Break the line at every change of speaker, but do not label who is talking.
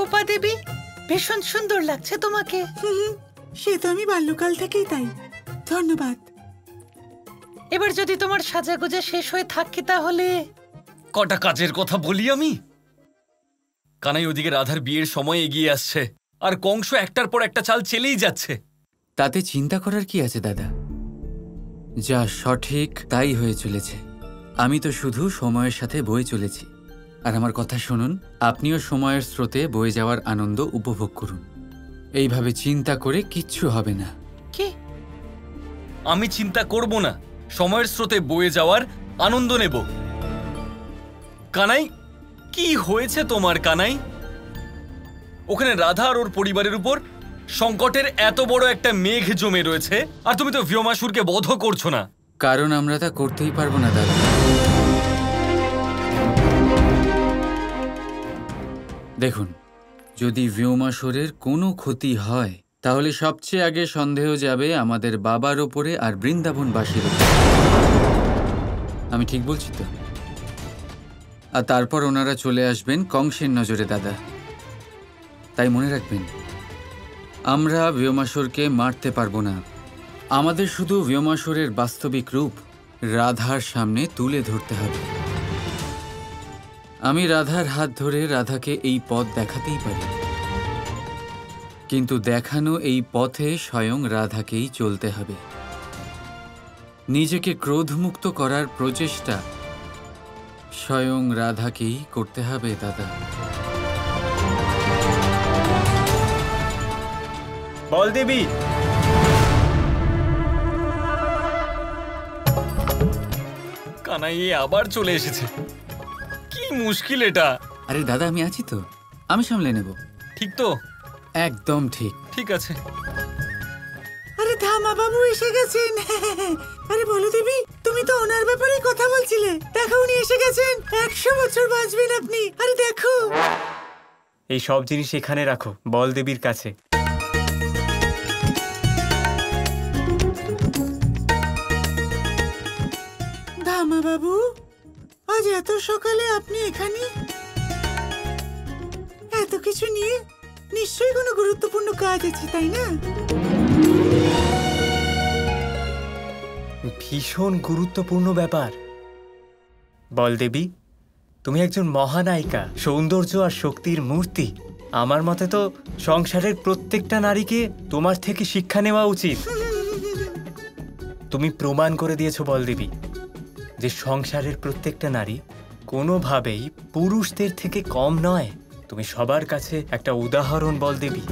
রূপা দেবী, ভীষণ সুন্দর লাগছে তোমাকে।
সে তো আমি বাল্যকাল থেকেই তাই। ধন্যবাদ।
এবার যদি তোমার সাজাগোজা শেষ হয়ে থাকে তাহলে
কটা কাজের কথা বলি আমি। কানাই ওদিকে রাধার বিয়ের সময় এগিয়ে আসছে, আর কংস একটার পর একটা চাল চেলেই যাচ্ছে।
তাতে চিন্তা করার কি আছে দাদা? যা সঠিক তাই হয়ে চলেছে। আমি তো শুধু সময়ের সাথে বয়ে চলেছি। আর আমার কথা শুনুন, আপনিও সময়ের স্রোতে বয়ে যাওয়ার আনন্দ উপভোগ করুন। এইভাবে চিন্তা করে কিচ্ছু হবে না।
কি?
আমি চিন্তা করব না, সময়ের স্রোতে বয়ে যাওয়ার আনন্দ নেব। কানাই, কি হয়েছে তোমার কানাই? ওখানে রাধা আর ওর পরিবারের উপর সংকটের এত বড় একটা মেঘ জমে রয়েছে, আর তুমি তো ভীমাসুরকে বধ করছো না।
কারণ আমরা তা করতেই পারবো না দাদা। দেখুন, যদি ভীমাসুরের কোনো ক্ষতি হয় তাহলে সবচেয়ে আগে সন্দেহ যাবে আমাদের বাবার ওপরে আর বৃন্দাবনবাসীর ওপরে। আমি ঠিক বলছি তো? আর তারপর ওনারা চলে আসবেন কংসের নজরে দাদা। তাই মনে রাখবেন, আমরা ভীমাসুরকে মারতে পারবো না। আমাদের শুধু ভীমাসুরের বাস্তবিক রূপ রাধার সামনে তুলে ধরতে হবে। আমি রাধার হাত ধরে রাধাকে এই পথ দেখাতেই পারি, কিন্তু দেখানো এই পথে স্বয়ং রাধাকেই চলতে হবে। নিজেকে ক্রোধমুক্ত করার প্রচেষ্টা স্বয়ং রাধাকেই করতে হবে দাদা।
বলদেবী,
কানাই আবার চলে এসেছে। কি মুশকিল এটা।
আরে দাদা, আমি আছি তো, আমি সামলে নেব।
ঠিক তো?
একদম ঠিক।
ঠিক আছে।
আরে ধামা বাবু এসে গেছেন। আরে বলো দেবী, তুমি তো ওনার ব্যাপারেই কথা বলছিলে। দেখো উনি এসে গেছেন। 100 বছর বাঁচবেন আপনি। আরে দেখো।
এই সব জিনিস এখানে রাখো, বলদেবীর কাছে।
ধামা বাবু, আজ এত সকালে আপনি এখানে? এত কিছু নিয়ে নিশ্চয়ই কোনো গুরুত্বপূর্ণ কাজ আছে, তাই না?
ভীষণ গুরুত্বপূর্ণ ব্যাপার। বলদেবী, তুমি একজন মহানায়িকা, সৌন্দর্য আর শক্তির মূর্তি। আমার মতে তো সংসারের প্রত্যেকটা নারীকে তোমার থেকে শিক্ষা নেওয়া উচিত। তুমি প্রমাণ করে দিয়েছো বলদেবী যে সংসারের প্রত্যেকটা নারী কোনোভাবেই পুরুষদের থেকে কম নয়। তুমি সবার কাছে একটা উদাহরণ বলদেবী।